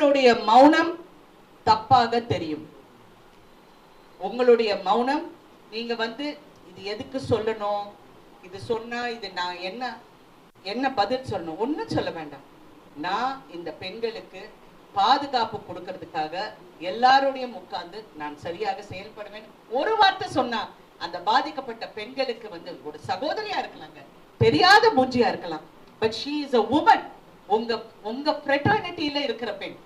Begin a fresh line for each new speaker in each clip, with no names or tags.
உங்களுடைய மௌனம் தப்பாக தெரியும். உங்களுடைய மௌனம் நீங்க வந்து இது எதுக்கு சொல்லணும், இது சொன்னா இது நான் என்ன பதில் சொல்லணும், ஒன்றும் சொல்ல வேண்டாம். நான் இந்த பெண்களுக்கு பாதுகாப்பு கொடுக்கறதுக்காக எல்லாரோடையும் உட்கார்ந்து நான் சரியாக செயல்படுவேன். ஒரு வார்த்தை சொன்னா அந்த பாதிக்கப்பட்ட பெண்களுக்கு வந்து ஒரு சகோதரியா இருக்கலாங்க, தெரியாத மூஞ்சியா இருக்கலாம், but she is a woman. உங்க ஃப்ரெட்டர்னிட்டியில இருக்கிற பெண்.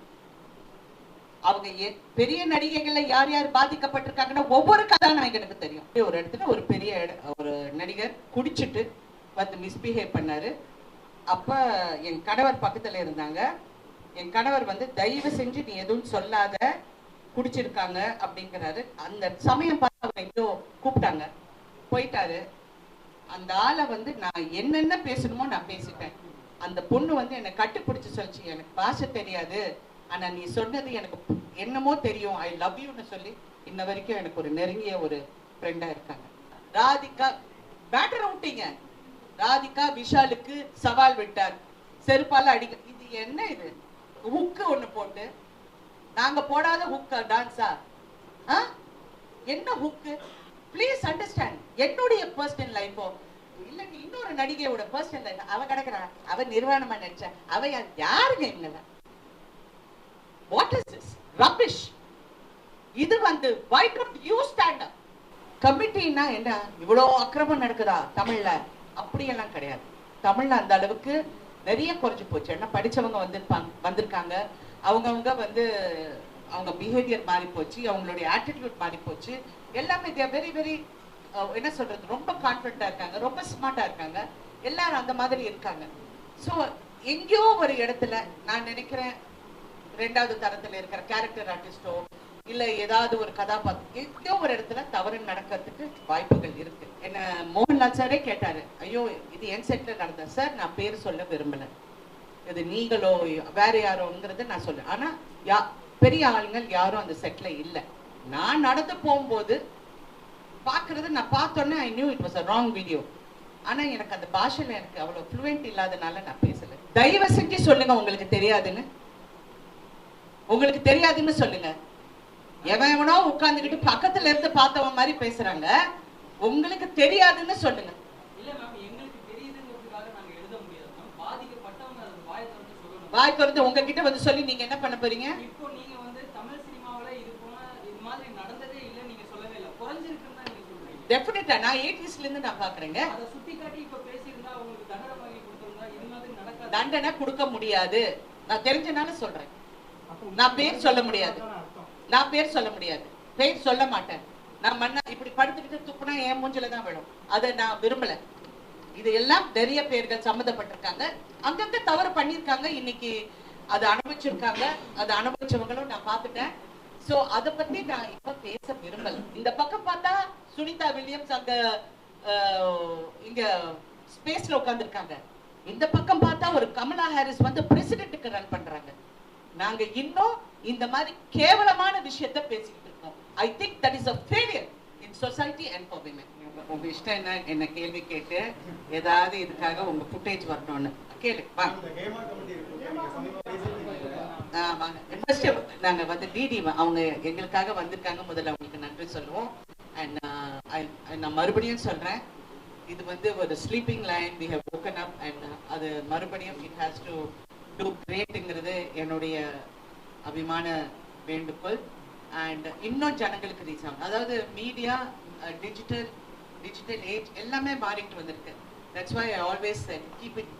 அவங்க பெரிய நடிகைகள்ல யார் யார் பாதிக்கப்பட்டிருக்காங்கன்னா ஒவ்வொரு கதாநாயகனுக்கு தெரியும். ஒரு இடத்துல ஒரு பெரிய ஒரு நடிகர் குடிச்சிட்டு வந்து மிஸ்பிஹேவ் பண்ணாரு. அப்ப என் கணவர் பக்கத்துல இருந்தாங்க. என் கணவர் வந்து தயவு செஞ்சு நீ எதுவும் சொல்லாத, குடிச்சிருக்காங்க அப்படிங்கிறாரு. அந்த சமயம் பார்த்து அவர் எங்கேயோ கூப்பிட்டாங்க, போயிட்டாரு. அந்த ஆளை வந்து நான் என்னென்ன பேசணுமோ நான் பேசிட்டேன். அந்த பொண்ணு வந்து என்னை கட்டுப்பிடிச்சு சொல்லிச்சு, எனக்கு பாஷை தெரியாது, ஆனா நீ சொன்னது எனக்கு என்னமோ தெரியும், ஐ லவ் யூன்னு சொல்லி இன்ன வரைக்கும் எனக்கு ஒரு நெருங்கிய ஒரு ஃப்ரெண்டா இருக்காங்க. ராதிகா பேட்டர் விட்டீங்க, ராதிகா விஷாலுக்கு சவால் விட்டார், செருப்பால அடிக்க. இது என்ன, இது ஹுக்கு ஒண்ணு போட்டு, நாங்க போடாத ஹுக்கா டான்ஸா? என்ன ஹுக்கு? Please understand. என்னுடைய பர்சனல் லைஃபோ இல்ல இன்னொரு நடிகையோட பர்சனல் லைஃப் அவ கிடக்குறா, அவ நிர்வாணமா நடிச்சா, அவ யாருங்க இவங்க? What is this rubbish? இது வந்து why don't you stand up? கமிட்டினா என்ன, இவ்வளோ அக்கிரமம் நடக்குதா தமிழ்ல? அப்படியெல்லாம் கிடையாது. தமிழ்ல அந்த அளவுக்கு நிறைய குறைஞ்சு போச்சு. ஏன்னா படிச்சவங்க வந்திருக்காங்க, அவங்கவுங்க வந்து அவங்க பிஹேவியர் மாறி போச்சு, அவங்களுடைய ஆட்டிடியூட் மாறி போச்சு, எல்லாமே வெரி வெரி என்ன சொல்றது, ரொம்ப கான்ஃபிடண்டா இருக்காங்க, ரொம்ப ஸ்மார்ட்டா இருக்காங்க, எல்லாரும் அந்த மாதிரி இருக்காங்க. ஸோ எங்கேயோ ஒரு இடத்துல நான் நினைக்கிறேன் ரெண்டாவது தரத்துல இருக்கிற கேரக்டர் ஆர்டிஸ்டோ இல்ல ஏதாவது ஒரு கதாபாத்திரம் எங்கேயோ ஒரு இடத்துல தவறு நடக்கிறதுக்கு வாய்ப்புகள் இருக்கு. என்ன மோகன்லால் சாரே கேட்டாரு, ஐயோ இது என் செட்ல நடந்த சார், நான் பேர் சொல்ல விரும்பல, இது நீங்களோ வேற யாரோங்கிறத நான் சொல்ல. ஆனா பெரிய ஆளுங்கள் யாரும் அந்த செட்ல இல்ல. நான் நடந்து போகும்போது பாக்குறது, நான் பார்த்தோன்னே I knew it was a wrong video. ஆனா எனக்கு அந்த பாஷையில எனக்கு அவ்வளவு ஃப்ளூயன்ட் இல்லாதனால நான் பேசல. தயவு செஞ்சு சொல்லுங்க உங்களுக்கு தெரியாதுன்னு, உங்களுக்கு தெரியாதுன்னு சொல்லுங்க. எவனோ உட்கார்ந்துகிட்டு பக்கத்துல இருந்து பார்த்தவன் மாதிரி பேசுறாங்க, உங்களுக்கு தெரியாதுன்னு சொல்லுங்க.
இல்ல மேம், எங்களுக்கு தெரியுதுங்கிறதுக்காக நாங்க எழுத முடியாது மேம். பாதிக்கப்பட்டவங்க அது வாய் திறந்து சொல்லணும்.
வாய் திறந்து உங்ககிட்ட வந்து சொல்லி நீங்க என்ன பண்ண போறீங்க?
இப்போ நீங்க வந்து தமிழ் சினிமாவுல இது மாதிரி நடந்ததே இல்ல நீங்க சொல்லவே இல்ல, குறைஞ்சிருக்குன்னு தான் நீங்க சொல்றீங்க.
டெஃபினட்டா நான் 80s இருந்து நான் பாக்குறேங்க.
அத சுட்டி காட்டி இப்ப பேசியிருந்தா உங்களுக்கு தண்டனை வாங்கி கொடுத்திருந்தா இது மாதிரி நடக்காது.
தண்டனை கொடுக்க முடியாது, நான் தெரிஞ்சனால சொல்றேன். நான் பேர் சொல்ல முடியாது, நான் பேர் சொல்ல முடியாது, பேர் சொல்ல மாட்டேன். நான் மண்ணா இப்படி படுத்துக்கிட்டு துப்புனா என் மூஞ்சில தான் விழும், அதை நான் விரும்பல. இது எல்லாம் நிறைய பேர்கள் சம்மந்தப்பட்டிருக்காங்க, அங்கங்க தவறு பண்ணிருக்காங்க, இன்னைக்கு அதை அனுபவிச்சிருக்காங்க, அதை அனுபவிச்சவங்களும் நான் பார்த்துட்டேன். சோ அதை பத்தி நான் இப்ப பேச விரும்பல. இந்த பக்கம் பார்த்தா சுனிதா வில்லியம்ஸ் அங்க இங்க ஸ்பேஸ்ல உட்கார்ந்துருக்காங்க, இந்த பக்கம் பார்த்தா ஒரு கமலா ஹாரிஸ் வந்து பிரசிடென்ட்டுக்கு ரன் பண்றாங்க. நாங்க இன்னும் இந்த மாதிரி கேவலமான விஷயத்தை பேசிக்கிட்டு இருக்கோம். I think that is a failure in society and for women. உங்க இஷ்டம் என்ன கேள்வி கேட்டு ஏதாவது இதுக்காக உங்க ஃபுட்டேஜ் வரணும்னு கேளு. ஃபர்ஸ்ட் நாங்க வந்து டிடி அவங்க எங்களுக்காக வந்திருக்காங்க, முதல்ல அவங்களுக்கு நன்றி சொல்லுவோம். அண்ட் நான் மறுபடியும் சொல்றேன், இது வந்து ஒரு sleeping line, we have woken up and அது மறுபடியும் it has to do greatங்கிறது என்னுடைய அபிமான வேண்டுகோள். அண்ட் இன்னும் ஜனங்களுக்கு ரீச் ஆகும். அதாவது மீடியா டிஜிட்டல் ஏஜ் எல்லாமே மாறிட்டு வந்திருக்கு. That's why I always keep it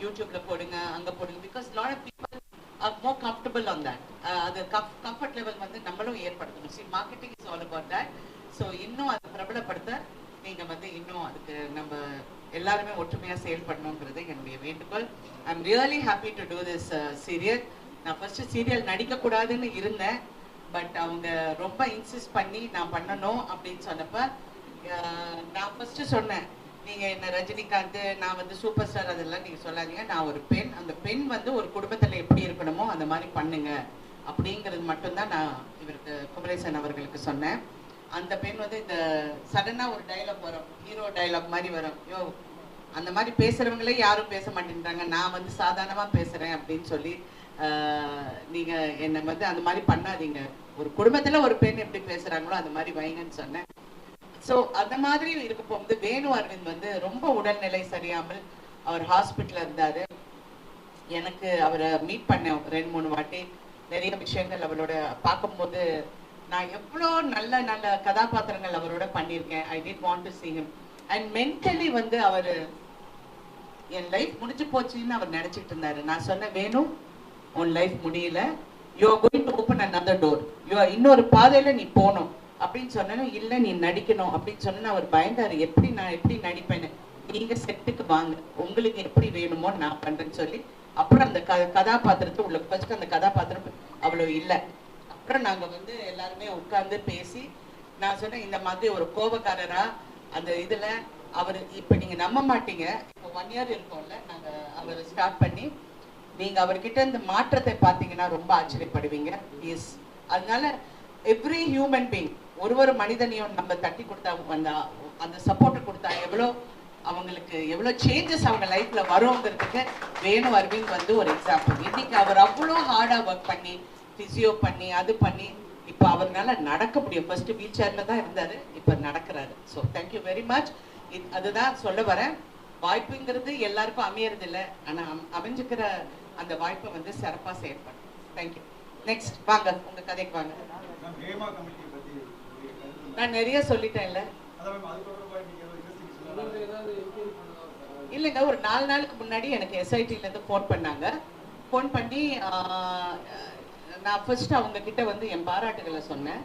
யூடியூப்ல போடுங்க, அங்க போடுங்க, because lot of people are more comfortable on that. அது கம்ஃபர்ட் லெவல் வந்து நம்மளும் ஏற்படுத்தணும். See marketing is all about that. So இன்னும் அதை பிரபலப்படுத்த நீங்க வந்து இன்னும் அதுக்கு நம்ம எல்லாருமே ஒற்றுமையா செயல்படணுங்கிறது என்னுடைய வேண்டுகோள். I am really happy to do this serial. நான் ஃபர்ஸ்ட் சீரியல் நடிக்க கூடாதுன்னு இருந்தேன், பட் அவங்க ரொம்ப இன்சிஸ்ட் பண்ணி நான் பண்ணணும் அப்படின்னு சொன்னப்ப நான் ஃபர்ஸ்ட் சொன்னேன், நீங்க என்ன ரஜினிகாந்த், நான் வந்து சூப்பர் ஸ்டார் அதெல்லாம் நீங்க சொல்லாதீங்க, நான் ஒரு பெண், அந்த பெண் வந்து ஒரு குடும்பத்துல எப்படி இருக்கணுமோ அந்த மாதிரி பண்ணுங்க அப்படிங்கிறது மட்டும்தான் நான் இவருக்கு குமரேசன் அவர்களுக்கு சொன்னேன். அந்த பெண் வந்து இந்த சடனா ஒரு டைலாக் வரும், ஹீரோ டைலாக் மாதிரி வரும், யோ அந்த மாதிரி பேசுறவங்களே யாரும் பேச மாட்டேன்றாங்க, நான் வந்து சாதாரணமா பேசுறேன் அப்படின்னு சொல்லி நீங்க என்ன வந்து அந்த மாதிரி பண்ணாதீங்க, ஒரு குடும்பத்துல ஒரு பெண் எப்படி பேசுறாங்களோ அந்த மாதிரி வைங்கன்னு சொன்னேன். ஸோ அந்த மாதிரி இருக்க போகும்போது வேணு அரவிந்த் வந்து ரொம்ப உடல்நிலை சரியாமல் அவர் ஹாஸ்பிட்டல்ல இருந்தாரு. எனக்கு அவரை மீட் பண்ணேன் 2-3 வாட்டி. நிறைய விஷயங்கள் அவரோட பார்க்கும்போது நான் எவ்வளோ நல்ல நல்ல கதாபாத்திரங்கள் அவரோட பண்ணியிருக்கேன். I did want to see him. And mentally வந்து அவர் என் லைஃப் முடிஞ்சு போச்சுன்னு அவர் நினைச்சிட்டு இருந்தாரு. நான் சொன்னேன், வேணும் உன் லைஃப் முடியல, you are going to open another door, இன்னொரு பாதையில நீ போகணும் அப்படின்னு சொன்னேன். இல்லை நீ நடிக்கணும் அப்படின்னு சொன்னா அவர் பயந்தாரு, நான் எப்படி நடிப்பேன்னு. நீங்க செட்டுக்கு வாங்க, உங்களுக்கு எப்படி வேணுமோ நான் பண்றேன்னு சொல்லி அப்புறம் அந்த கதாபாத்திரத்தை உள்ள ஃபர்ஸ்ட் அந்த கதாபாத்திரம் அவ்வளோ இல்லை. அப்புறம் நாங்க வந்து எல்லாருமே உட்கார்ந்து பேசி நான் சொன்னேன், இந்த மாதிரி ஒரு கோபக்காரரா அந்த இதுல அவர் இப்ப நீங்க நம்ப மாட்டீங்க, இப்போ 1 year இருக்கோம்ல நாங்க அவர் ஸ்டார்ட் பண்ணி, நீங்க அவர்கிட்ட இந்த மாற்றத்தை பார்த்தீங்கன்னா ரொம்ப ஆச்சரியப்படுவீங்க. எஸ், அதனால எவ்ரி ஹியூமன் பீயிங் ஒரு மனிதனையும் நம்ம தட்டி கொடுத்தா அந்த சப்போர்ட் கொடுத்தா அவங்களுக்கு எவ்வளோ சேஞ்சஸ் அவங்க லைஃப்ல வருங்கிறதுக்கு வேணு அரவிந்த் வந்து ஒரு எக்ஸாம்பிள். இன்னைக்கு அவர் அவ்வளோ ஹார்டா ஒர்க் பண்ணி பிசியோ பண்ணி அது பண்ணி இப்போ அவர்னால நடக்க முடியும். ஃபர்ஸ்ட் வீல் சேர்ல தான் இருந்தாரு, இப்போ நடக்கிறாரு. So thank you very much. அதுதான் சொல்ல வரேன், வாய்ப்புங்கிறது எல்லாருக்கும் அமையறது இல்லை, ஆனா அமைஞ்சுக்கிற அந்த வாய்ப்பை வந்து சிறப்பா செயல்படும். தேங்க்யூ. நெக்ஸ்ட் வாங்க, உங்க கதைக்கு வாங்க. நான் நிறைய சொல்லிட்டேன்ல. இல்லைங்க, ஒரு 4 நாளுக்கு முன்னாடி எனக்கு எஸ்ஐடில இருந்து ஃபோன் பண்ணாங்க. ஃபோன் பண்ணி நான் ஃபர்ஸ்ட் அவங்க கிட்ட வந்து என் பாராட்டுகளை சொன்னேன்.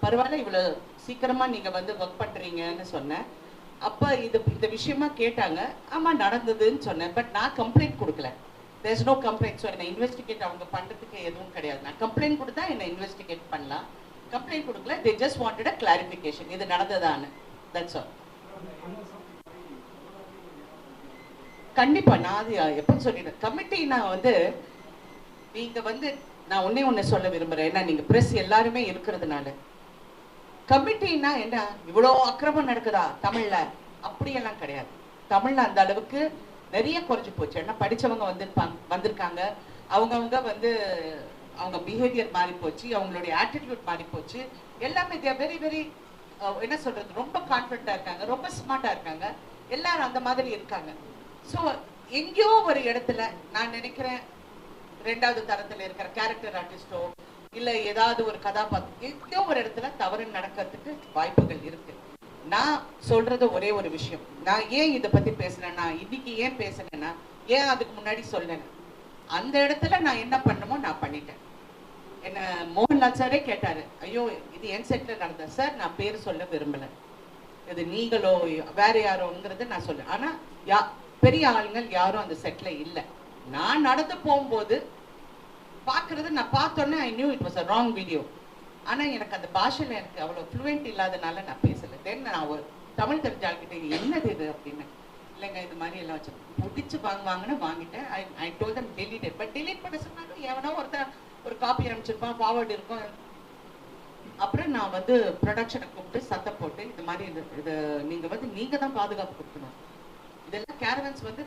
பரவாயில்ல, இவ்வளவு சீக்கிரமா நீங்க வந்து ஒர்க் பண்றீங்கன்னு சொன்னேன். அப்ப இந்த விஷயமா கேட்டாங்க. ஆமா நடந்ததுன்னு சொன்னேன். பட் நான் கம்ப்ளைண்ட் கொடுக்கல. There is no complaint. So என்னை இன்வெஸ்டிகேட் அவங்க பண்றதுக்கு எதுவும் கிடையாது. நான் கம்ப்ளைண்ட் கொடுத்தா என்னை இன்வெஸ்டிகேட் பண்ணலாம். கம்ப்ளைண்ட் கொடுக்கல. They just wanted a clarification, இது நடந்ததான்னு. That's all. கண்டிப்பா நான் அது எப்போ சொல்லிடுறேன். கமிட்டினா வந்து நீங்க வந்து நான் ஒண்ணே சொல்ல விரும்புறேன். ஏன்னா நீங்க பிரஸ் எல்லாருமே இருக்கிறதுனால, கமிட்டினா என்ன இவ்வளோ அக்கிரமம் நடக்குதா தமிழ்ல? அப்படியெல்லாம் கிடையாது. தமிழ்ல அந்த அளவுக்கு நிறைய குறைஞ்சு போச்சு. ஏன்னா படிச்சவங்க வந்திருக்காங்க. அவங்கவுங்க வந்து அவங்க பிஹேவியர் மாறி போச்சு, அவங்களுடைய ஆட்டிடியூட் மாறி போச்சு. எல்லாமே வெரி வெரி என்ன சொல்றது, ரொம்ப கான்ஃபிடண்டா இருக்காங்க, ரொம்ப ஸ்மார்ட்டா இருக்காங்க. எல்லாரும் அந்த மாதிரி இருக்காங்க. ஸோ எங்கேயோ ஒரு இடத்துல நான் நினைக்கிறேன், 2வது தரத்துல இருக்கிற கேரக்டர் ஆர்டிஸ்டோ இல்ல ஏதாவது ஒரு கதாபாத்திரம் எங்கேயோ ஒரு இடத்துல தவறு நடக்கிறதுக்கு வாய்ப்புகள் இருக்கு. நான் சொல்றது ஒரே ஒரு விஷயம். நான் ஏன் இதை பத்தி பேசுறேன்னா, இன்னைக்கு ஏன் பேசுனேன்னா, ஏன் அதுக்கு முன்னாடி சொல்லணும், அந்த இடத்துல நான் என்ன பண்ணணுமோ நான் பண்ணிட்டேன். என்ன மோகன்லால் சாரே கேட்டாரு, ஐயோ இது என் செட்ல நடந்த சார், நான் பேர் சொல்ல விரும்பல, இது நீங்களோ வேற யாரோங்கிறது நான் சொல்ல. ஆனா பெரிய ஆளுங்கள் யாரும் அந்த செட்ல இல்ல. நான் நடந்து போகும்போது பாக்குறது, நான் பார்த்தோன்னே I knew it was a wrong video. ஆனா எனக்கு அந்த பாஷையில எனக்கு அவ்வளவு ஃப்ளூயன்ட் இல்லாதனால நான் பேசல. தென் நான் ஒரு தமிழ் தெரிஞ்ச ஆள்கிட்ட என்னது இது அப்படின்னு, இல்லைங்க இது மாதிரி எல்லாம் வச்சு முடிச்சு வாங்குவாங்கன்னு வாங்கிட்டேன். I told them delete it. But delete பண்ண சொன்னாலும் எவனோ ஒருத்தர் ஒரு காப்பி அனுப்பிச்சிருப்பான், ஃபார்வர்ட் இருக்கும். அப்புறம் நான் வந்து ப்ரொடக்ஷனை கூப்பிட்டு சத்தம் போட்டு, இது மாதிரி இது நீங்க தான் பாதுகாப்பு கொடுக்கணும். இதெல்லாம் கேரவன்ஸ் வந்து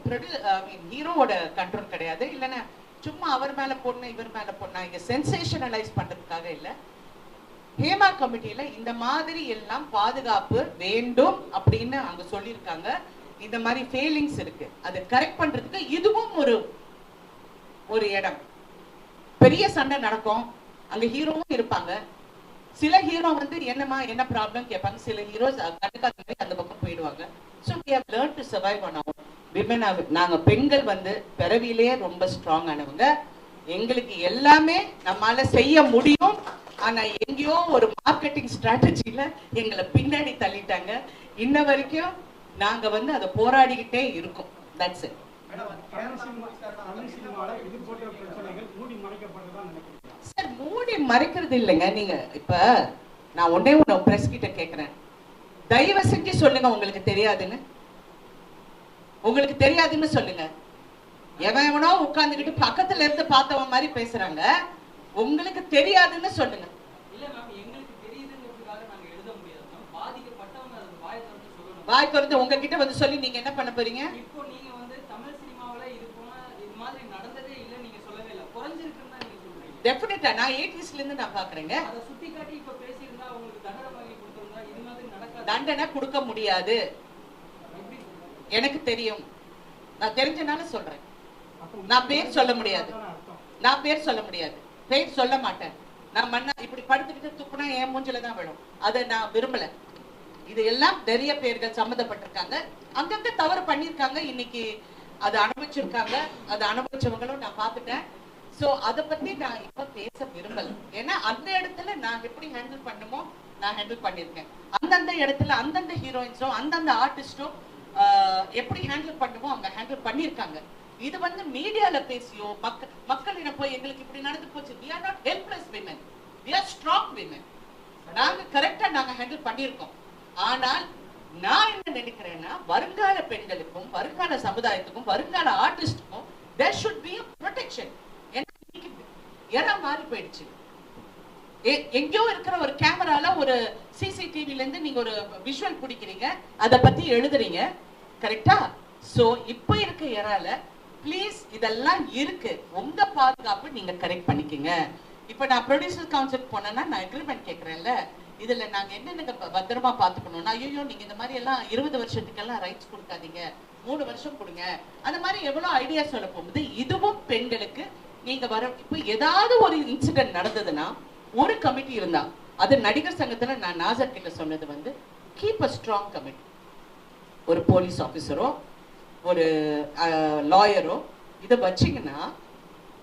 ஹீரோவோட கண்ட்ரோல் கிடையாது. இல்லைன்னா சும்மா அவர் மேல போடணும் இவர் மேல போடணும், இங்க சென்சேஷனலைஸ் பண்றதுக்காக இல்ல. ஹேமா கமிட்டியில இந்த மாதிரி எல்லாம் பாதுகாப்பு வேண்டும் அப்படின்னு அங்க சொல்லியிருக்காங்க. இந்த மாதிரி ஃபெயிலிங்ஸ் இருக்கு, அதை கரெக்ட் பண்றதுக்கு இதுவும் ஒரு இடம். பெரிய சண்டை நடக்கும், அங்க ஹீரோவும் இருப்பாங்க. சில ஹீரோ வந்து என்னமா என்ன ப்ராப்ளம் கேட்பாங்க, சில ஹீரோஸ் கண்டுக்காத மாதிரி அந்த பக்கம் போயிடுவாங்க. So we have learned to survive on our women. நாங்க பெண்கள் வந்து பிறவியிலேயே ரொம்ப ஸ்ட்ராங் ஆனவங்க. எங்களுக்கு எல்லாமே நம்மால செய்ய முடியும். ஆனா எங்கேயோ ஒரு மார்க்கெட்டிங் ஸ்ட்ராட்டஜில எங்களை பின்னாடி தள்ளிட்டாங்க. இன்ன வரைக்கும் நாங்க வந்து அதை போராடிக்கிட்டே இருக்கோம். That's it. சார் மூடி மறைக்கிறது இல்லைங்க. நீங்க இப்ப நான் ஒன்னே பிரஸ் கிட்ட கேக்குறேன், தயவு செஞ்சு சொல்லுங்க உங்களுக்கு தெரியாதுன்னு. உங்களுக்கு தெரியாதுன்னு சொல்லுங்க. எவனோ உட்கார்ந்துகிட்டு பக்கத்துல இருந்து பார்த்தவன் மாதிரி பேசுறாங்க. உங்களுக்கு தெரியாதுன்னு சொல்லுங்க.
இல்ல மேம், எங்களுக்கு தெரியுதுங்கிறதுக்காக நாங்க எழுத முடியாது மேம். பாதிக்கப்பட்டவங்க அது வாய் திறந்து சொல்லணும்.
வாய் திறந்து உங்ககிட்ட வந்து சொல்லி நீங்க என்ன பண்ண போறீங்க?
இப்போ நீங்க வந்து தமிழ் சினிமாவுல இது மாதிரி நடந்ததே இல்ல நீங்க சொல்லவே இல்ல. குறைஞ்சிருக்குன்னு
டெஃபினட்டா நான் 80sல இருந்து நான் பாக்குறேங்க.
அதை சுட்டி காட்டி இப்ப பேசியிருந்தா அவங்களுக்கு தண்டனை வாங்கி கொடுத்திருந்தா இது மாதிரி நடக்காது.
தண்டனை கொடுக்க முடியாது,
எப்படி?
எனக்கு தெரியும். நான் தெரிஞ்சனால சொல்றேன். நான் பேர் சொல்ல முடியாது, நான் பேர் சொல்ல முடியாது, பேர் சொல்ல மாட்டேன். நான் மண்ணா இப்படி படுத்துக்கிட்டு துப்புனா என் மூஞ்சில தான் விழும். அதை நான் விரும்பல. இது எல்லாம் நிறைய பேர்கள் சம்மந்தப்பட்டிருக்காங்க, அங்கங்க தவறு பண்ணிருக்காங்க, இன்னைக்கு அதை அனுபவிச்சிருக்காங்க. அதை அனுபவிச்சவங்களும் நான் பார்த்துட்டேன். சோ அதை பத்தி நான் இப்ப பேச விரும்பல. ஏன்னா அந்த இடத்துல நான் எப்படி ஹேண்டில் பண்ணுமோ நான் ஹேண்டில் பண்ணிருக்கேன். அந்தந்த இடத்துல அந்தந்த ஹீரோயின்ஸோ அந்தந்த ஆர்டிஸ்டோ எப்படி ஹேண்டில் பண்ணுமோ அவங்க ஹேண்டில் பண்ணிருக்காங்க. இது வந்து மீடியால பேசியோ மக்களிடம் போய் எங்களுக்கு இப்படி நடந்து போச்சு, we are not helpless women, we are strong women. நாங்க கரெக்டா நாங்க ஹேண்டில் பண்ணிருக்கோம். ஆனால் நான் என்ன நினைக்கிறேன்னா வருங்கால பெண்களுக்கும் வருங்கால சமுதாயத்துக்கும் வருங்கால ஆர்டிஸ்டுக்கும் there should be a protection. ஏன்னா மாறி போயிடுச்சு. எங்கேயோ இருக்கிற ஒரு கேமரால ஒரு சிசிடிவில இருந்து நீங்க ஒரு விஷுவல் பிடிக்கிறீங்க, அதை பத்தி எழுதுறீங்க, கரெக்டா? சோ இப்ப இருக்க ஏரால ப்ளீஸ் இதெல்லாம் இருக்கு, உங்க பாதுகாப்பு நீங்க கரெக்ட் பண்ணிக்கங்க. இப்ப நான் ப்ரொடியூசர் கவுன்சில் போனேன்னா நான் அக்ரிமெண்ட் கேட்கறேன்ல, இதுல நாங்க என்னென்ன பத்திரமா பாத்துக்கணும்னா, ஐயோ நீங்க இந்த மாதிரி எல்லாம் 20 வருஷத்துக்கெல்லாம் ரைட்ஸ் கொடுக்காதீங்க, 3 வருஷம் கொடுங்க, அந்த மாதிரி எவ்வளவு ஐடியா சொல்ல போகுது. இதுவும் பெண்களுக்கு நீங்க வர இப்ப ஏதாவது ஒரு இன்சிடென்ட் நடந்ததுன்னா ஒரு கமிட்டி இருந்தா, அது நடிகர் சங்கத்துல நான் நாசர் கிட்ட சொன்னது வந்து கீப் அ ஸ்ட்ராங் கமிட்டி. ஒரு போலீஸ் ஆபீசரோ ஒரு லாயரோ இதை வச்சிங்கன்னா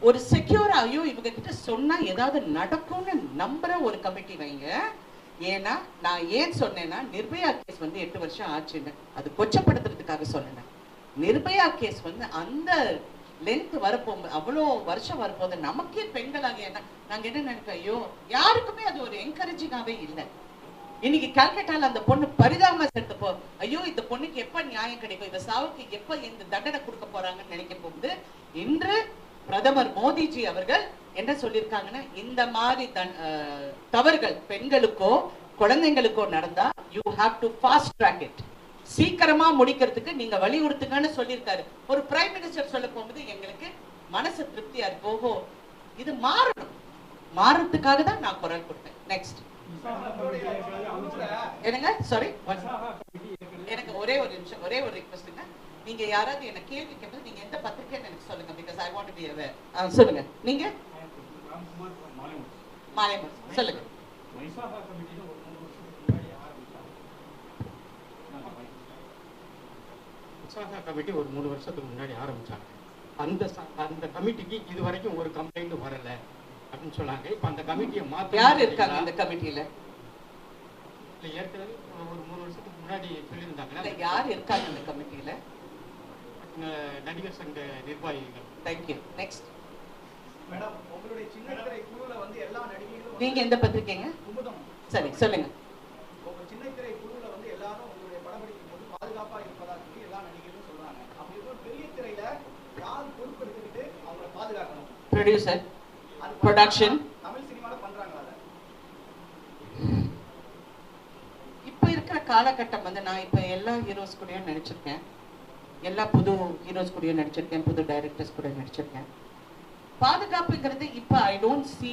ஒரு செக்யூரா, ஐயோ இவங்க கிட்ட சொன்னா ஏதாவது நடக்கும்னு நம்புற ஒரு கமிட்டி வைங்க. ஏன்னா நான் ஏன் சொன்னேன்னா நிர்பயா கேஸ் வந்து 8 வருஷம் ஆச்சுன்னு அது கொச்சப்படுத்துறதுக்காக சொன்னேன். நிர்பயா கேஸ் வந்து அந்த லென்த் வரப்போகுது, அவ்வளோ வருஷம் வரப்போது, நமக்கே பெண்களாக நாங்க என்ன நினைப்போம், ஐயோ யாருக்குமே அது ஒரு என்கரேஜிங்காவே இல்லை. இன்னைக்கு கல்கட்டால அந்த பொண்ணு பரிதாபமா செத்தப்போ ஐயோ இந்த பொண்ணுக்கு எப்ப நியாயம் கிடைக்கும், இந்த சாவுக்கு எப்ப இந்த தண்டனை கொடுக்க போறாங்கன்னு நினைக்க போகுது. இன்று பிரதமர் மோடிஜி அவர்கள் என்ன சொல்லியிருக்காங்கன்னா, இந்த மாதிரி தவறுகள் பெண்களுக்கோ குழந்தைங்களுக்கோ நடந்தா you have to fast track it, சீக்கிரமா முடிக்கிறதுக்கு நீங்க வலியுறுத்துங்கன்னு சொல்லியிருக்காரு. ஒரு பிரைம் மினிஸ்டர் சொல்ல போகும்போது எங்களுக்கு மனசு திருப்தியா இருக்கு. ஓஹோ இது மாறணும், மாறதுக்காக தான் நான் குரல் கொடுத்தேன். நெக்ஸ்ட் என்னங்க, சாரி எனக்கு ஒரே ஒரு நிமிஷம், ஒரே ஒரு ரிக்வெஸ்ட்ங்க. நீங்க யாராவது என்ன கேள்வி கேட்பது நீங்க எந்த பத்திரிக்கைன்னு எனக்கு சொல்லுங்க, because I want to be aware. சொல்லுங்க, நீங்க மாலைமர் சொல்லுங்க.
விசாகா கமிட்டி ஒரு 3 வருஷத்துக்கு முன்னாடி ஆரம்பிச்சாங்க. அந்த கமிட்டிக்கு இது வரைக்கும் ஒரு கம்ப்ளைண்ட் வரல அப்படின்னு சொன்னாங்க. இப்ப அந்த கமிட்டியை மாத்த
யார் இருக்காங்க அந்த கமிட்டியில?
ஏற்கனவே ஒரு 3 வருஷத்துக்கு முன்னாடி சொல்லியிருந்தாங்க.
யார் இருக்காங்க அந்த கமிட்டியில?
நடிகர் சங்க நிர்வாகிகள்.
தேங்க்யூ. நெக்ஸ்ட்
மேடம், உங்களுடைய சின்ன திரை குழுல வந்து எல்லா நடிகைகளும்
நீங்க எந்த பத்திரிக்கைங்க?
குமுதம்.
சரி சொல்லுங்க.
உங்க சின்ன திரை குழுல வந்து எல்லாரும் உங்களுடைய படப்பிடிக்கும் போது பாதுகாப்பா இருப்பதா சொல்லி எல்லா நடிகைகளும் சொல்றாங்க. அப்படி ஒரு பெரிய திரையில யார் பொறுப்பு எடுத்துக்கிட்டு அவங்களை பாதுகாக்கணும்?
Producer, production.
தமிழ் சினிமால பண்றாங்களா அதை?
இப்ப இருக்கிற காலகட்டம் வந்து நான் இப்ப எல்லா ஹீரோஸ் கூடயும் நடிச்சிருக்கேன், எல்லா புது ஹீரோஸ் கூடயும் நடிச்சிருக்கேன், புது டைரக்டர்ஸ் கூட நடிச்சிருக்கேன். பாதுகாப்புங்கிறது இப்ப ஐ டோன்ட் சி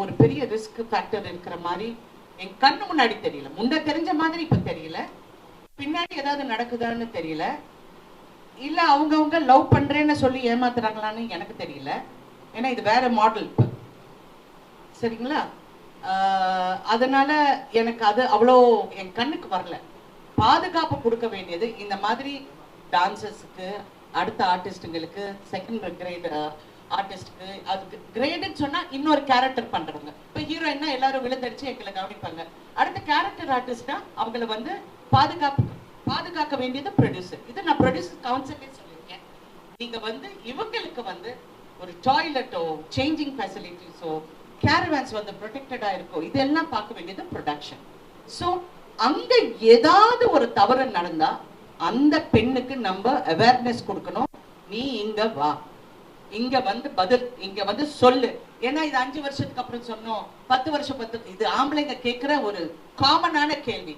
ஒரு பெரிய ரிஸ்க் ஃபேக்டர் இருக்கிற மாதிரி என் கண்ணு முன்னாடி தெரியல. முன்ன தெரிஞ்ச மாதிரி இப்ப தெரியல. பின்னாடி ஏதாவது நடக்குதான்னு தெரியல. இல்ல அவங்கவுங்க லவ் பண்றேன்னு சொல்லி ஏமாத்துறாங்களான்னு எனக்கு தெரியல. ஏன்னா இது வேற மாடல் இப்ப, சரிங்களா? அதனால எனக்கு அது அவ்வளோ என் கண்ணுக்கு வரல. பாதுகாப்பு கொடுக்க வேண்டியது இந்த மாதிரி டான்சர்ஸுக்கு, அடுத்த ஆர்டிஸ்டுங்களுக்கு, செகண்ட் கிரேட் ஆர்டிஸ்டுக்கு. அதுக்கு கிரேடுன்னு சொன்னா இன்னொரு கேரக்டர் பண்றவங்க. இப்போ ஹீரோயின்னா எல்லாரும் விழுந்தடிச்சு எங்களை கவனிப்பாங்க. அடுத்த கேரக்டர் ஆர்டிஸ்ட்னா அவங்களை வந்து பாதுகாக்க வேண்டியது ப்ரொடியூசர். இது நான் ப்ரொடியூசர் கவுன்சிலே சொல்லியிருக்கேன். நீங்க வந்து இவங்களுக்கு வந்து ஒரு டாய்லெட்டோ சேஞ்சிங் ஃபெசிலிட்டிஸோ கேரவான்ஸ் வந்து ப்ரொடெக்டடா இருக்கோ இதெல்லாம் பார்க்க வேண்டியது ப்ரொடக்ஷன். ஸோ அங்க ஏதாவது ஒரு தவறு நடந்தா அந்த பெண்ணுக்கு நம்ம அவேர்னஸ் கொடுக்கணும். நீ இங்க வா, இங்க வந்து பதில், இங்க வந்து சொல்லு. ஏன்னா இது 5 வருஷத்துக்கு அப்புறம் சொன்னோம், 10 வருஷம் இது ஆம்பளைங்க கேட்கிற ஒரு காமனான கேள்வி.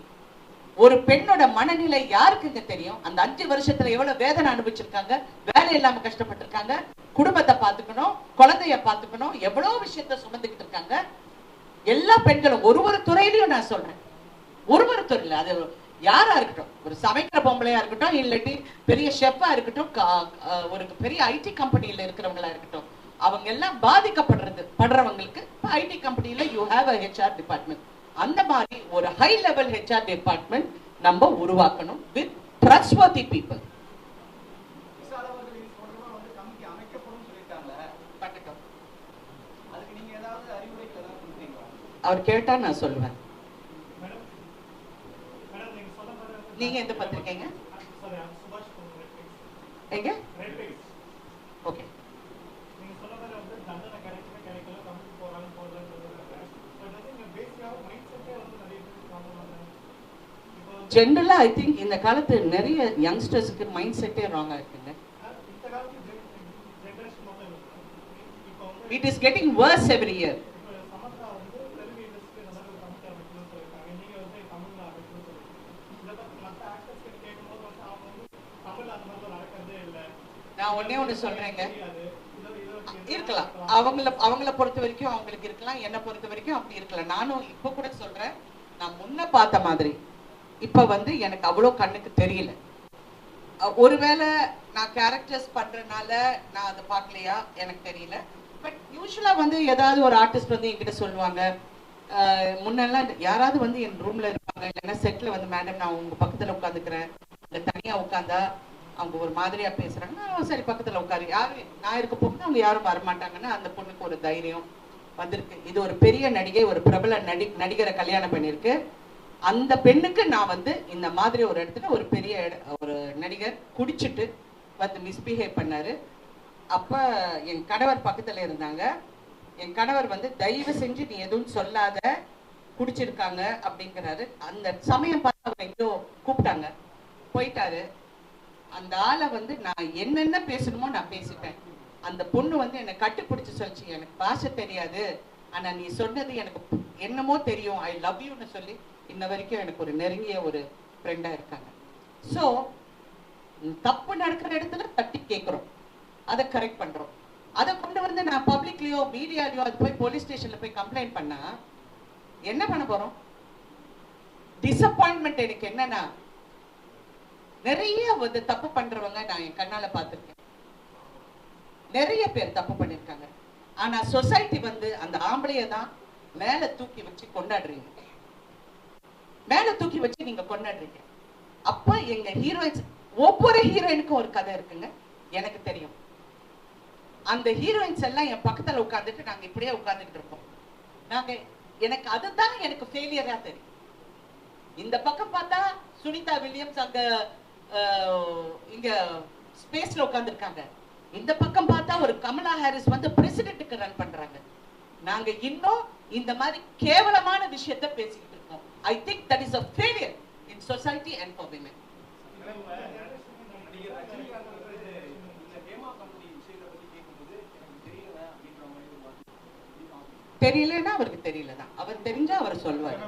ஒரு பெண்ணோட மனநிலை யாருக்குங்க தெரியும்? அந்த 5 வருஷத்துல எவ்வளவு வேதனை அனுபவிச்சிருக்காங்க, வேலை வேலை இல்லாம கஷ்டப்பட்டிருக்காங்க, குடும்பத்தை பார்த்துக்கணும், குழந்தைய பார்த்துக்கணும், எவ்வளவு விஷயத்த சுமந்துக்கிட்டு இருக்காங்க. எல்லா பெண்களும் ஒரு துறையிலையும் நான் சொல்றேன், ஒரு துறையில அது யாரா இருக்கட்டும், ஒரு சமைக்கிற பொம்பளையா இருக்கட்டும், இல்லாட்டி பெரிய ஷெஃபா இருக்கட்டும், ஒரு பெரிய ஐடி கம்பெனியில இருக்கிறவங்களா இருக்கட்டும், அவங்க எல்லாம் படுறவங்களுக்கு ஐடி கம்பெனியில you have a HR department. அந்த மாதிரி ஒரு ஹை லெவல் HR டிபார்ட்மெண்ட் நம்ம உருவாக்கணும் வித் trustworthy people. அவர் கேட்டா நான் சொல்லுவேன். நீங்க எந்த பத்திரிக்கைங்க? எங்க? ஓகே. ஜென்ரலா ஐ திங்க் இந்த காலத்து நிறைய யங்ஸ்டர்ஸ்க்கு மைண்ட் செட்டே ராங்கா இருக்குங்க. It is getting worse every year. நான் ஒண்ணே சொல்றேங்க, இருக்கலாம், அவங்கள பொறுத்த வரைக்கும் அவங்களுக்கு இருக்கலாம், என்ன பொறுத்த வரைக்கும் அப்படி இருக்கலாம். நானும் இப்ப கூட சொல்றேன், நான் முன்ன பார்த்த மாதிரி இப்ப எனக்கு அவ்வளவு கண்ணுக்கு தெரியல. ஒருவேளை நான் கேரக்டர்ஸ் பண்றதுனால நான் அதை பார்க்கலையா எனக்கு தெரியல. பட் யூஸ்வலா ஏதாவது ஒரு ஆர்டிஸ்ட் என்கிட்ட சொல்லுவாங்க, முன்னெல்லாம் யாராவது என் ரூம்ல இருப்பாங்க, இல்லைன்னா செட்ல மேடம் நான் உங்க பக்கத்துல உட்காந்துக்கிறேன், இல்ல தனியா உட்காந்தா அவங்க ஒரு மாதிரியா பேசுறாங்க, சரி பக்கத்துல உட்காரு, யாரும் நான் இருக்க போகுது அவங்க யாரும் வரமாட்டாங்கன்னா அந்த பொண்ணுக்கு ஒரு தைரியம் வந்திருக்கு. இது ஒரு பெரிய நடிகை, ஒரு பிரபல நடிகரை கல்யாணம் பண்ணிருக்கு. அந்த பெண்ணுக்கு நான் இந்த மாதிரி ஒரு இடத்துல ஒரு பெரிய ஒரு நடிகர் குடிச்சிட்டு மிஸ்பிஹேவ் பண்ணாரு. அப்ப என் கணவர் பக்கத்துல இருந்தாங்க. என் கணவர் தயவு செஞ்சு நீ எதுவும் சொல்லாத, குடிச்சிருக்காங்க அப்படிங்கிறாரு. அந்த சமயம் பார்த்து அவர் எங்கேயோ கூப்பிட்டாங்க, போயிட்டாரு. அந்த ஆளை நான் என்னென்ன பேசணுமோ நான் பேசிட்டேன். அந்த பொண்ணு என்னை கட்டுப்பிடிச்சு சொல்லிச்சு, எனக்கு பாஷை தெரியாது, ஆனா நீ சொன்னது எனக்கு என்னமோ தெரியும், ஐ லவ் யூன்னு சொல்லி இன்ன வரைக்கும் எனக்கு ஒரு நெருங்கிய ஒரு ஃப்ரெண்டா இருக்காங்க. ஸோ தப்பு நடக்கிற இடத்துல தட்டி கேட்கிறோம், அதை கரெக்ட் பண்றோம். அதை கொண்டு நான் பப்ளிக்லயோ மீடியாலயோ அது போய் போலீஸ் ஸ்டேஷன்ல போய் கம்ப்ளைண்ட் பண்ணா என்ன பண்ண போறோம்? டிசப்பாயின்மெண்ட் எனக்கு என்னன்னா, நிறைய தப்பு பண்றவங்க நான் என் கண்ணால பார்த்திருக்கேன், நிறைய பேர் தப்பு பண்ணிருக்காங்க. ஆனா சொசைட்டி அந்த ஆம்பளைய தான் மேல தூக்கி வச்சு கொண்டாடுறீங்க, மேல தூக்கி வச்சு நீங்க கொண்டாடுறீங்க. அப்ப எங்க ஹீரோயின்ஸ், ஒவ்வொரு ஹீரோயினுக்கும் ஒரு கதை இருக்குங்க, எனக்கு தெரியும். அந்த ஹீரோயின்ஸ் எல்லாம் என் பக்கத்துல உட்கார்ந்துட்டு நாங்க இப்படியே உட்கார்ந்துட்டு இருக்கோம். எனக்கு அதுதான் எனக்கு ஃபெயிலியரா தெரியும். இந்த பக்கம் பார்த்தா சுனிதா வில்லியம்ஸ் அங்க இங்க ஸ்பேஸ்ல உட்கார்ந்துருக்காங்க, இந்த பக்கம் பார்த்தா ஒரு கமலா ஹாரிஸ் பிரசிடென்ட்டுக்கு ரன் பண்றாங்க. நாங்க இன்னும் இந்த மாதிரி கேவலமான விஷயத்தை பேசிக்கிட்டு இருக்கோம். I think that is a failure in society and for women. தெரியலன்னா அவருக்கு தெரியலதான், அவர் தெரிஞ்சா அவர் சொல்வார்.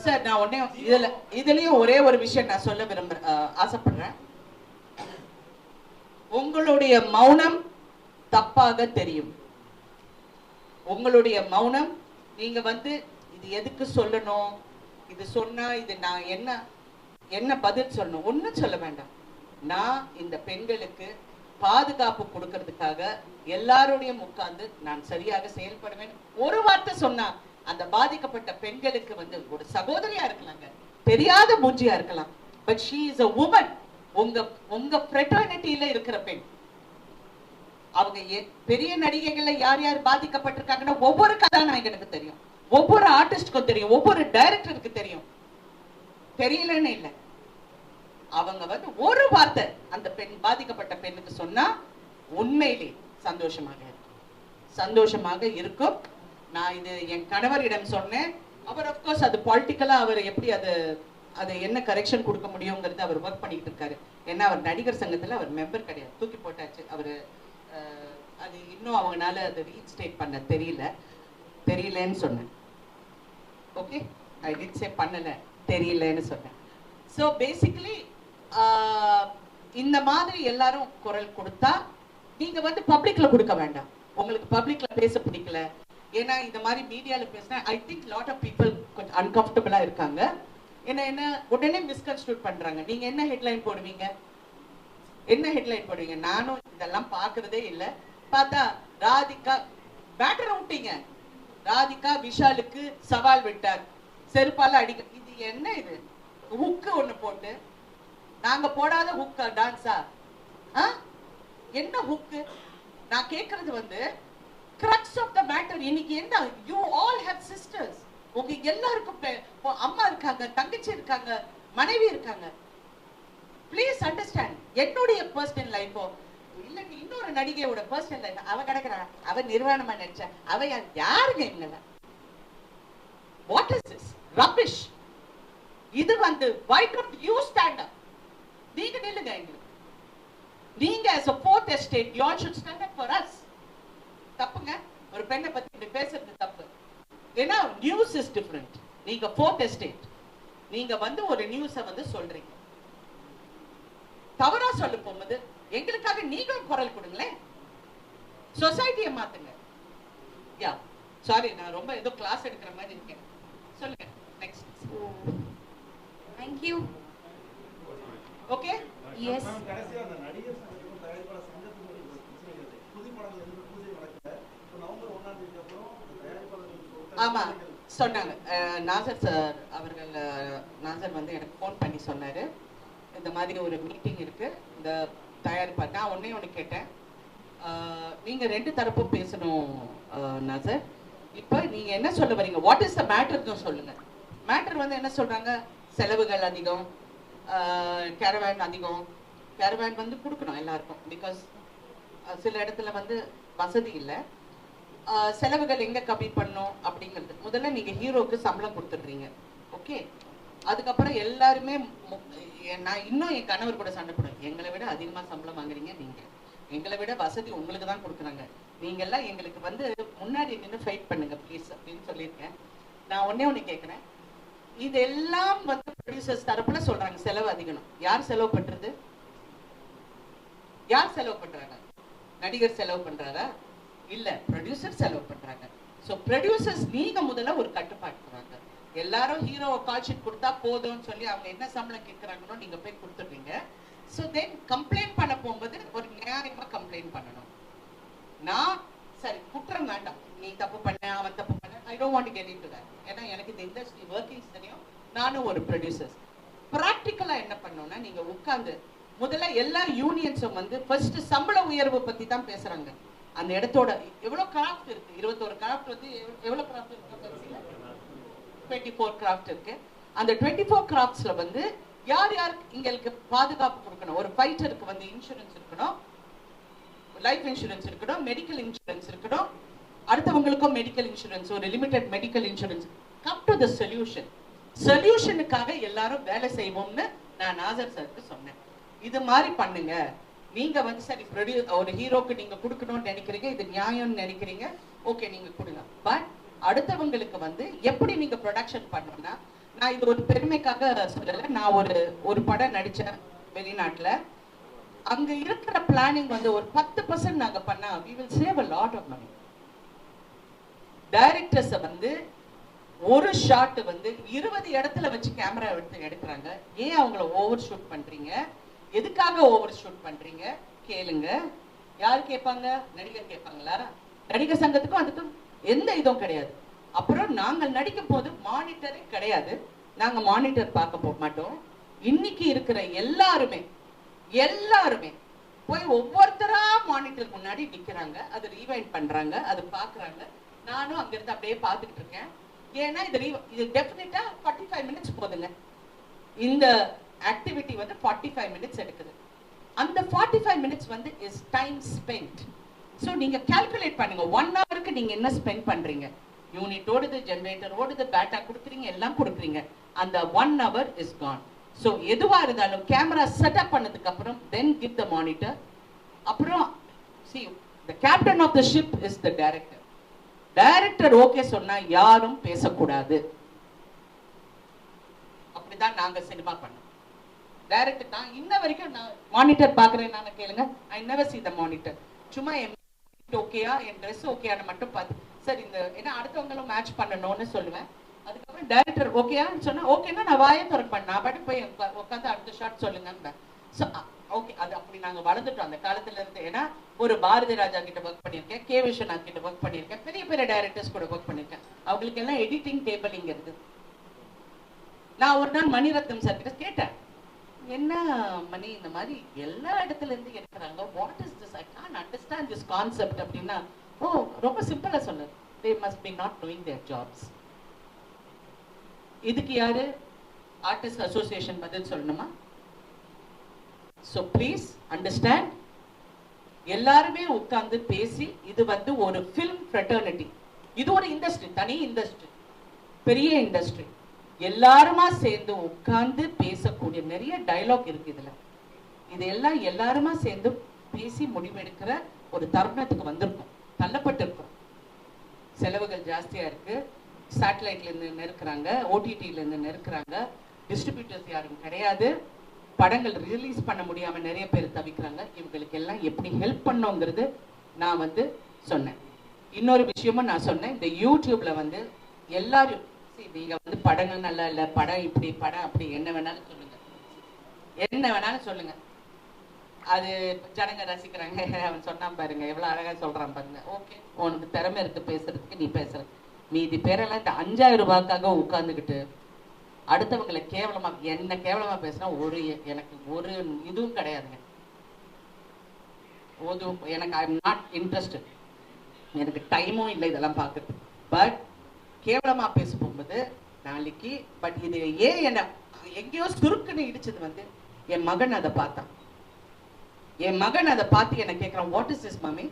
சார் நான் ஒன்னே இதுலயும் ஒரே ஒரு விஷயம் நான் சொல்ல ஆசைப்படுறேன். உங்களுடைய மௌனம் தப்பாக தெரியும். உங்களுடைய மௌனம், நீங்க இது எதுக்கு சொல்லணும், இது சொன்னா இது நான் என்ன பதில் சொல்லணும், ஒன்னும் சொல்ல வேண்டாம். நான் இந்த பெண்களுக்கு பாதுகாப்பு கொடுக்கறதுக்காக எல்லாரோடையும் உட்கார்ந்து நான் சரியாக செயல்படுவேன். ஒரு வார்த்தை சொன்னா அந்த பாதிக்கப்பட்ட பெண்களுக்கு ஒரு சகோதரியா இருக்கலாங்க, தெரியாத மூஞ்சியா இருக்கலாம், but she is a woman. உங்க ஃப்ரெட்டர்னிட்டியில இருக்கிற பெண். அவங்க பெரிய நடிகைகள்ல யார் யார் பாதிக்கப்பட்டிருக்காங்கன்னா ஒவ்வொரு கதாநாயகனுக்கு தெரியும், ஒவ்வொரு ஆர்டிஸ்டுக்கும் தெரியும், ஒவ்வொரு டைரக்டருக்கு தெரியும். தெரியலன்னு இல்லை, அவங்க ஒரு வார்த்தை அந்த பெண் பாதிக்கப்பட்ட பெண்ணுக்கு சொன்னா உண்மையிலே சந்தோஷமாக இருக்கும். நான் இது என் கணவரிடம் சொன்னேன். அவர் அப்கோர்ஸ் அது பாலிட்டிக்கலா அவர் எப்படி அதை என்ன கரெக்ஷன் கொடுக்க முடியுங்கிறது அவர் ஒர்க் பண்ணிட்டு இருக்காரு. ஏன்னா அவர் நடிகர் சங்கத்துல அவர் மெம்பர் கிடையாது, தூக்கி போட்டாச்சு. அவரு அது இன்னும் அவங்களால அதை ரீஸ்டேட் பண்ண தெரியலன்னு சொன்னேன். ஓகே, ஐ டிட் சே பண்ணல, தெரியலன்னு சொன்னேன். ஸோ பேசிக்கலி இந்த மாதிரி எல்லாரும் குரல் கொடுத்தா நீங்க வந்து பப்ளிக்ல கொடுக்க வேண்டாம். உங்களுக்கு பப்ளிக்ல பேச பிடிக்கல, ஏன்னா இந்த மாதிரி மீடியால பேசினா I think lot of people கொஞ்சம் அன்கம்ஃபர்டபுளா இருக்காங்க. என்ன உடனே மிஸ்கன்ஸ்ட்ரூட் பண்றாங்க. நீங்க என்ன ஹெட்லைன் போடுவீங்க? என்ன ஹெட்லைன் போடுவீங்க? நானும் இதெல்லாம் பாக்குறதே இல்லை. பார்த்தா ராதிகா பேட்டர் விட்டீங்க, ராதிகா விஷாலுக்கு சவால் விட்டார், செருப்பால அடிக்க. இது என்ன? இது ஹுக்கு ஒண்ணு போட்டு, நாங்க போடாத ஹுக்கா டான்ஸா? என்ன ஹுக்கு? நான் கேக்குறது வந்து crux of the matter. இன்னைக்கு என்ன, you all have sisters. உங்க எல்லாருக்கும் அம்மா இருக்காங்க, தங்கச்சி இருக்காங்க, மனைவி இருக்காங்க. Please understand. என்னுடைய பர்சனல் லைஃபோ இல்ல இன்னொரு நடிகையோட பர்சனல் லைஃப், அவ கிடக்குறா, அவ நிர்வாணமா நடிச்சா, அவ யாருங்க இவங்க? What is this rubbish? இது வந்து why don't you stand up? நீங்க நில்லுங்க. எங்களுக்கு நீங்க as a fourth estate you all should stand up for us. தப்புங்க, ஒரு பெண்ணை பத்தி இப்படி பேசுறது தப்பு. ஏன்னா நியூஸ் இஸ் டிஃபரெண்ட். நீங்க fourth estate, நீங்க வந்து ஒரு நியூஸை வந்து சொல்றீங்க, தவறா சொல்ல போகும்போது எங்களுக்காக நீங்களும் குரல் கொடுங்களேன், சொசைட்டியை மாத்துங்க. யா சாரி, நான் ரொம்ப ஏதோ கிளாஸ் எடுக்கிற மாதிரி இருக்கேன். சொல்லுங்க next.
Thank you.
Okay.
Yes.
கடைசியா அந்த நடிகர் சங்கத்துக்கும் தயாரிப்பாளர் சங்கத்துக்கும் ஒரு பிரச்சனை இருக்கு. புது படங்கள் எதுவும் பூஜை நடக்கல. இப்போ நவம்பர் 1ஆம் தேதிக்கு அப்புறம் தயாரிப்பாளர்கள்
ஆமா சொன்னாங்க. நாசர் சார் அவர்கள், நாசர் வந்து எனக்கு ஃபோன் பண்ணி சொன்னாரு, இந்த மாதிரி ஒரு மீட்டிங் இருக்கு இந்த தயாரிப்பாளர். நான் ஒண்ணு கேட்டேன், நீங்க ரெண்டு தரப்பும் பேசணும் நாசர். இப்போ நீங்க என்ன சொல்ல வரீங்க? வாட் இஸ் த மேட்டர் சொல்லுங்க. மேட்டர் வந்து என்ன சொல்றாங்க? செலவுகள் அதிகம், கேரவேன் அதிகம். கேரவேன் வந்து கொடுக்கணும் எல்லாருக்கும், பிகாஸ் சில இடத்துல வந்து வசதி இல்லை. செலவுகள் எங்க கம்மி பண்ணும் அப்படிங்கிறது முதல்ல நீங்க ஹீரோக்கு சம்பளம் கொடுத்துடுறீங்க. ஓகே, அதுக்கப்புறம் எல்லாருமே நான் இன்னும் என் கணவர் கூட சண்டை போடுவேன், எங்களை விட அதிகமா சம்பளம் வாங்குறீங்க நீங்க, எங்களை விட வசதி உங்களுக்கு தான் கொடுக்குறாங்க, நீங்க எல்லாம் எங்களுக்கு வந்து முன்னாடி நின்று ஃபைட் பண்ணுங்க ப்ளீஸ் அப்படின்னு சொல்லியிருக்கேன். நான் ஒண்ணு கேட்கிறேன், இதெல்லாம் வந்து ப்ரொடியூசர்ஸ் தரப்புல சொல்றாங்க செலவு அதிகம். யார் செலவு பண்றது? யார் செலவு பண்றாங்க? நடிகர் செலவு பண்றாரா? இல்ல, ப்ரொடியூசர் செலவு பண்றாங்க. சோ ப்ரொடியூசர்ஸ் நீங்க முதல்ல ஒரு கட்டுப்பாடு போறாங்க. எல்லாரும் ஹீரோவை கால் ஷீட் கொடுத்தா போதும்னு சொல்லி அவங்க என்ன சம்பளம் கேட்கறாங்களோ நீங்க போய் கொடுத்துடுறீங்க. சோ தென் கம்ப்ளைண்ட் பண்ண போகும்போது ஒரு நியாயமா கம்ப்ளைண்ட் பண்ணணும். நான் சரி குற்றம் வேண்டாம், நீ தப்பு பண்ண அவன் தப்பு பண்ண, I don't want to get into that. ஏன்னா எனக்கு இந்த இண்டஸ்ட்ரி ஒர்க்கிங்ஸ் தெரியும், நானும் ஒரு ப்ரொடியூசர்ஸ். ப்ராக்டிக்கலா என்ன பண்ணோம்னா, நீங்க உட்கார்ந்து முதல்ல எல்லா யூனியன்ஸும் வந்து ஃபர்ஸ்ட் சம்பள உயர்வு பத்தி தான் பேசுறாங்க. அந்த இடத்தோட எவ்வளவு கிராஃப்ட் இருக்கு, 21 கிராஃப்ட் வந்து எவ்வளவு கிராஃப்ட் இருக்கு? 24 கிராஃப்ட் இருக்கு. அந்த 24 கிராஃப்ட்ஸ்ல வந்து யார் யார் எங்களுக்கு பாதுகாப்பு கொடுக்கணும்? ஒரு ஃபைட்டருக்கு வந்து இன்சூரன்ஸ் இருக்கணும், லைஃப் இன்சூரன்ஸ் இருக்கணும், மெடிக்கல் இன்சூரன்ஸ் இருக்கணும், அடுத்தவங்களுக்கும் மெடிக்கல் இன்சூரன்ஸ், ஒரு limited medical insurance. Come to the solution. சொல்யூஷனுக்காக எல்லாரும் வேலை செய்வோம்னு நான் நாசர் சாருக்கு சொன்னேன். இது மாதிரி பண்ணுங்க. நீங்க வந்து சரி ஒரு ஹீரோக்கு நீங்க கொடுக்கணும்னு நினைக்கிறீங்க, இது நியாயம்னு நினைக்கிறீங்க, ஓகே நீங்க கொடுங்க. பட் அடுத்தவங்களுக்கு வந்து எப்படி நீங்க ப்ரொடக்ஷன் பண்ணணும்னா, நான் இது ஒரு பெருமைக்காக சொல்லல, நான் ஒரு படம் நடிச்சேன் வெளிநாட்டுல. அங்க இருக்கிற பிளானிங் வந்து ஒரு 10% நாங்க பண்ணா we will save a lot of money. Directors வந்து ஒரு ஷாட் வந்து 20 இடத்துல வச்சு கேமரா எடுக்கிறாங்க. ஏன் அவங்கள ஓவர் ஷூட் பண்றீங்க? எதுக்காக ஓவர் ஷூட் பண்றீங்க? கேளுங்க. யார் கேட்பாங்க? நடிகர் கேட்பாங்களா? நடிகர் சங்கத்துக்கும் அதுக்கும் எந்த இதுவும் கிடையாது. அப்புறம் நாங்கள் நடிக்கும் போது மானிட்டரே கிடையாது, நாங்க மானிட்டர் பார்க்க போக மாட்டோம். இன்னைக்கு இருக்கிற எல்லாருமே போய் ஒவ்வொருத்தரா மானிட்டர் முன்னாடி நிக்கிறாங்க, அது ரீவைண்ட் பண்றாங்க, அது பாக்குறாங்க. நானும் அங்க இருந்து அப்படியே பார்த்துக்கிட்டு இருக்கேன். ஏன்னா இது டெஃபினட்டா 45 மினிட்ஸ் போதுங்க. இந்த ஆக்டிவிட்டி வந்து 45 மினிட்ஸ் எடுக்குது. அந்த 45 மினிட்ஸ் வந்து இஸ் டைம் ஸ்பெண்ட். ஸோ நீங்க கால்குலேட் பண்ணுங்க, 1 ஹவருக்கு நீங்க என்ன ஸ்பெண்ட் பண்றீங்க? யூனிட் ஓடுது, ஜெனரேட்டர் ஓடுது, பேட்டா கொடுக்குறீங்க, எல்லாம் கொடுக்குறீங்க. அந்த 1 hour இஸ் கான். ஸோ எதுவா இருந்தாலும் கேமரா செட்டப் பண்ணதுக்கு அப்புறம் தென் கிவ் த மானிட்டர். அப்புறம் see the captain of the ship is the director. Director okay சொன்னா யாரும் பேசக்கூடாது. அப்படிதான் நாங்க சினிமா பண்ணோம். டைரக்டர் நான் இன்ன வரைக்கும் நான் மானிட்டர் பாக்குறேன் நான் கேளுங்க. I never see the monitor. சும்மா என் ஓகேயா என் ட்ரெஸ் ஓகேயான்னு மட்டும் பார்த்து சார் இந்த ஏன்னா அடுத்தவங்களும் மேட்ச் பண்ணணும்னு சொல்லுவேன். அதுக்கப்புறம் டைரக்டர் ஓகேயான்னு சொன்னா ஓகேன்னா நான் வாயை திறப்பேன். நான் பாட்டு போய் உட்காந்து அடுத்த ஷாட் சொல்லுங்க. ஸோ ஓகே அது அப்படி நாங்க வளர்ந்துட்டோம் அந்த காலத்துல இருந்து. ஏன்னா ஒரு பாரதி ராஜா கிட்ட ஒர்க் பண்ணியிருக்கேன், கே விஸ்வநாத் கிட்ட ஒர்க் பண்ணியிருக்கேன், பெரிய பெரிய டைரக்டர்ஸ் கூட ஒர்க் பண்ணியிருக்கேன். அவங்களுக்கு எல்லாம் எடிட்டிங் டேபிள் இங்க இருக்கு. நான் ஒரு நாள் மணிரத்னம் சார் கிட்ட கேட்டேன், என்ன மணி இந்த மாதிரி எல்லா இடத்துல இருந்து இருக்கிறாங்க, what is this, I can't understand this concept அப்படின்னா, ஓ ரொம்ப சிம்பிளா சொன்னார், they must be not doing there jobs. இதுக்கு யாரு ஆர்டிஸ்ட் அசோசியேஷன் பதில் சொல்லணுமா? ஸோ ப்ளீஸ் அண்டர்ஸ்டாண்ட், எல்லாருமே உட்கார்ந்து பேசி இது வந்து ஒரு ஃபிலிம் ஃப்ரெட்டர்னிட்டி. இது ஒரு இண்டஸ்ட்ரி, தனி இண்டஸ்ட்ரி, பெரிய இண்டஸ்ட்ரி. எல்லாருமா சேர்ந்து உட்கார்ந்து பேசக்கூடிய நிறைய டயலாக் இருக்கு இதுல. இதெல்லாம் எல்லாருமா சேர்ந்து பேசி முடிவெடுக்கிற ஒரு தருணத்துக்கு வந்திருக்கும், தள்ளப்பட்டிருக்கும். செலவுகள் ஜாஸ்தியா இருக்கு, சேட்டலைட்ல இருந்து நெருக்குறாங்க, ஓடிடில இருந்து நெருக்குறாங்க, டிஸ்ட்ரிபியூட்டர்ஸ் யாரும் கிடையாது, படங்கள் ரிலீஸ் பண்ண முடியாம நிறைய பேர் தவிக்கிறாங்க. இவங்களுக்கு எல்லாம் எப்படி ஹெல்ப் பண்ணோங்கிறது நான் வந்து சொன்னேன். இன்னொரு விஷயமும் நான் சொன்னேன், இந்த யூடியூப்ல வந்து எல்லாரும் நீங்க வந்து படங்கள் நல்லா இல்ல, படம் இப்படி படம் அப்படி என்ன வேணாலும் சொல்லுங்க, என்ன வேணாலும் சொல்லுங்க, அது ஜனங்க ரசிக்கிறாங்க. அவன் சொன்னான் பாருங்க, எவ்வளவு அழகா சொல்றான் பாருங்க. ஓகே, உனக்கு திறமை இருக்கு பேசுறதுக்கு, நீ பேசுற. மீதி பேரெல்லாம் இந்த 5000 ரூபாய்க்காக உட்கார்ந்துக்கிட்டு அடுத்தவங்களை கேவலமா, என்ன கேவலமா பேசினா ஒரு எனக்கு ஒரு இதுவும் கிடையாதுங்க. எனக்கு ஐ எம் நாட் இன்ட்ரெஸ்டட், எனக்கு டைமும் இல்லை இதெல்லாம் பார்க்குறது. பட் கேவலமா பேச போகும்போது நாளைக்கு பட் இது ஏன் என்ன எங்கேயோ சுருக்குன்னு இடிச்சது வந்து என் மகன் அதை பார்த்தான். என் மகன் அதை பார்த்து என்ன கேட்கிறான், what is this mummy,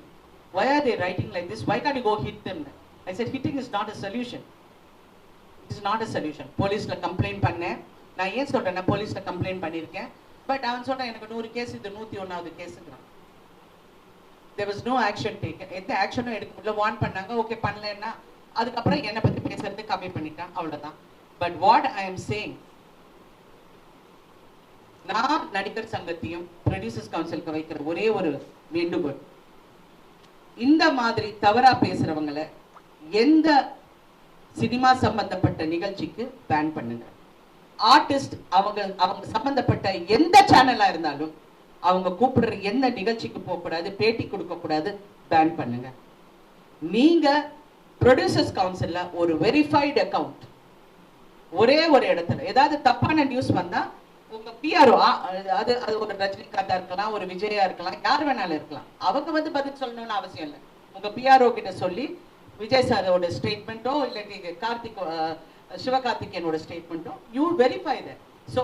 why are they writing like this, why can't you go hit them? I said hitting is not a solution, it is not a solution. போலீஸ்ல கம்ப்ளைண்ட் பண்ணேன். நான் ஏன் சொல்றேன்னா போலீஸ்ல கம்ப்ளைண்ட் பண்ணியிருக்கேன். பட் அவன் சொல்றான் எனக்கு 100 கேஸ், இது 101வது கேஸுங்கிறான். there was no action taken, எந்த ஆக்ஷனும் எடுக்க முடியல. வார்ன் பண்ணாங்க, ஓகே பண்ணலன்னா அதுக்கப்புறம் என்னை பத்தி பேசுறது கம்மி பண்ணிட்டான், அவ்வளவுதான். But what I am saying, நான் நடிகர் சங்கத்தையும் ப்ரொடியூசர்ஸ் கவுன்சிலுக்கு வைக்கிற ஒரே ஒரு வேண்டுகோள், இந்த மாதிரி தவறா பேசுறவங்களை எந்த சினிமா சம்பந்தப்பட்ட நிகழ்ச்சிக்கு பேன் பண்ணுங்க. ஆர்டிஸ்ட் அவங்க சம்பந்தப்பட்ட எந்த சேனலா இருந்தாலும் அவங்க கூப்பிடுற எந்த நிகழ்ச்சிக்கு போக கூடாது, பேட்டி கொடுக்க கூடாது, பேன் பண்ணுங்க. நீங்க ப்ரொடியூசர்ஸ் கவுன்சில்ல ஒரு வெரிஃபைடு அக்கவுண்ட், ஒரே ஒரு இடத்துல ஏதாவது தப்பான நியூஸ் வந்தா உங்க பிஆர்ஓ, அது ஒரு ரஜினிகாந்தா இருக்கலாம், ஒரு விஜயா இருக்கலாம், யார் வேணாலும் இருக்கலாம், அவங்க வந்து பதில் சொல்லணும்னு அவசியம் இல்லை. உங்க பிஆர்ஓ கிட்ட சொல்லி விஜய் சாரோட ஸ்டேட்மெண்ட்டோ இல்லாட்டி சிவகார்த்திகேயனோட ஸ்டேட்மெண்ட்டோ யூ வெரிஃபை தட். ஸோ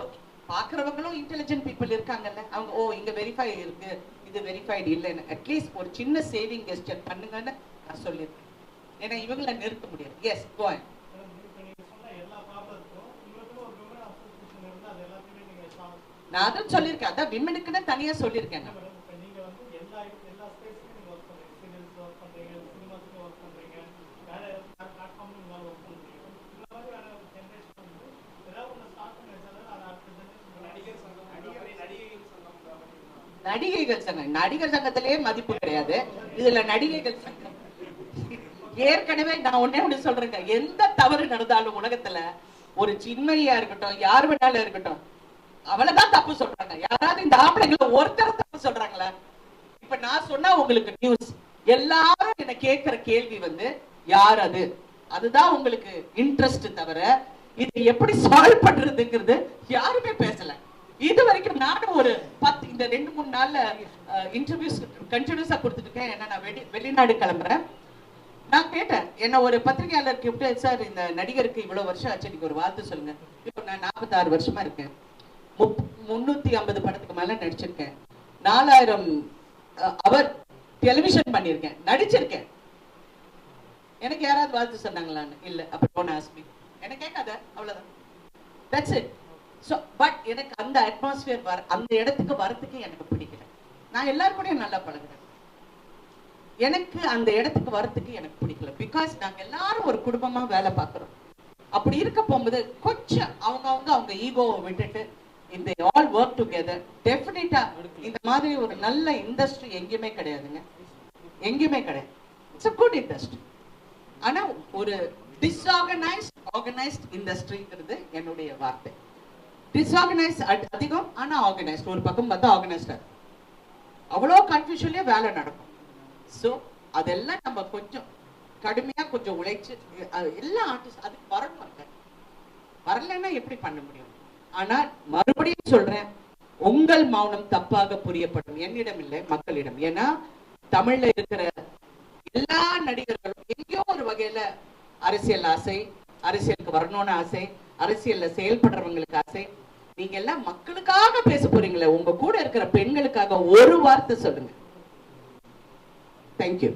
பார்க்குறவங்களும் இன்டெலிஜென்ட் பீப்புள் இருக்காங்கல்ல, அவங்க ஓ இங்க வெரிஃபை இருக்கு, இது வெரிஃபைடு இல்லைன்னு அட்லீஸ்ட் ஒரு சின்ன சேவிங் கெஸ்டர் பண்ணுங்கன்னு நான் சொல்லியிருக்கேன். ஏன்னா இவங்களை நிறுத்த முடியாது. Yes go on. நான் அதுவும் சொல்லியிருக்கேன், அதான் விமனுக்குன்னு தனியா சொல்லியிருக்கேன். நடிகைகள் சங்கம், நடிகர் சங்கத்திலேயே மதிப்பு கிடையாது, இதுல நடிகைகள் சங்கம். ஏற்கனவே நான் ஒண்ணு சொல்றேங்க, எந்த தவறு நடந்தாலும் உலகத்துல ஒரு சின்மையா இருக்கட்டும், யார் வேணாலும் இருக்கட்டும், அவளதான் தப்பு சொல்றாங்க. யாராவது இந்த ஆம்பளைங்களை ஒருத்தர் தப்பு சொல்றாங்களா? இப்ப நான் சொன்னா உங்களுக்கு நியூஸ், எல்லாரும் என்ன கேட்கிற கேள்வி வந்து யார் அது, அதுதான் உங்களுக்கு இன்ட்ரெஸ்ட் தவிர இது எப்படி சால்வ் பண்றதுங்கிறது யாருமே பேசல. இது வரைக்கும் நானும் ஒரு 10 இந்த 2-3 நாள்ல இன்டர்வியூஸ் கண்டினியூஸா கொடுத்துட்டு இருக்கேன். ஏன்னா நான் வெளிநாடு கிளம்புறேன். நான் கேட்டேன், என்ன ஒரு பத்திரிகையாளர் கூப்பிட்டு, சார் இந்த நடிகருக்கு இவ்வளவு வருஷம் ஆச்சு, நீங்க ஒரு வார்த்தை சொல்லுங்க. இப்போ நான் 46 வருஷமா இருக்கேன், 350 படத்துக்கு மேல நடிச்சிருக்கேன், 4000 அவர் டெலிவிஷன் பண்ணியிருக்கேன், நடிச்சிருக்கேன். எனக்கு யாராவது வாழ்த்து சொன்னாங்களான்னு இல்ல. அப்புறம் ஆஸ்மி என்ன கேட்காத, அவ்வளவுதான், தட்ஸ் இட். ஸோ பட் எனக்கு அந்த அட்மாஸ்பியர் அந்த இடத்துக்கு வரத்துக்கு எனக்கு பிடிக்கல. நான் எல்லாருக்கூடையும் நல்லா பழகுறேன், எனக்கு அந்த இடத்துக்கு வரத்துக்கு எனக்கு பிடிக்கல. பிகாஸ் நாங்க எல்லாரும் ஒரு குடும்பமா வேலை பார்க்கிறோம். அப்படி இருக்க போகும்போது கொஞ்சம் அவங்க ஈகோவை விட்டுட்டு if they all work together, definitely இந்த மாதிரி ஒரு நல்ல இண்டஸ்ட்ரி எங்கேயுமே கிடையாதுங்க, எங்கேயுமே கிடையாது. It's a good industry. ஆனா ஒரு ஆர்கனைஸ்ட் இண்டஸ்ட்ரிங்கிறது என்னுடைய வார்த்தை. டிஸ்ஆர்கனைஸ் அதிகம், ஆனா ஆர்கனைஸ்ட் ஒரு பக்கம் பார்த்தா ஆர்கனைஸ்டா அவ்வளோ கன்ஃபியூஷன்லயே வேலை நடக்கும். ஸோ அதெல்லாம் நம்ம கொஞ்சம் கடுமையா கொஞ்சம் உழைச்சு எல்லா ஆர்டிஸ்ட் அதுக்கு வரணும். வரலைன்னா எப்படி பண்ண முடியும்? ஆனா மறுபடியும் சொல்றேன், உங்கள் மௌனம் தப்பாக புரியப்படும், என்னிடம் இல்லை மக்களிடம். ஏன்னா தமிழ்ல இருக்கிற எல்லா நடிகர்களும் எங்கேயோ ஒரு வகையில அரசியல் ஆசை, அரசியலுக்கு வரணும்னு ஆசை, அரசியல்ல செயல்படுறவங்களுக்கு ஆசை. நீங்க எல்லாம் மக்களுக்காக பேச போறீங்களே, உங்க கூட இருக்கிற பெண்களுக்காக ஒரு வார்த்தை சொல்லுங்க. தேங்க்யூ.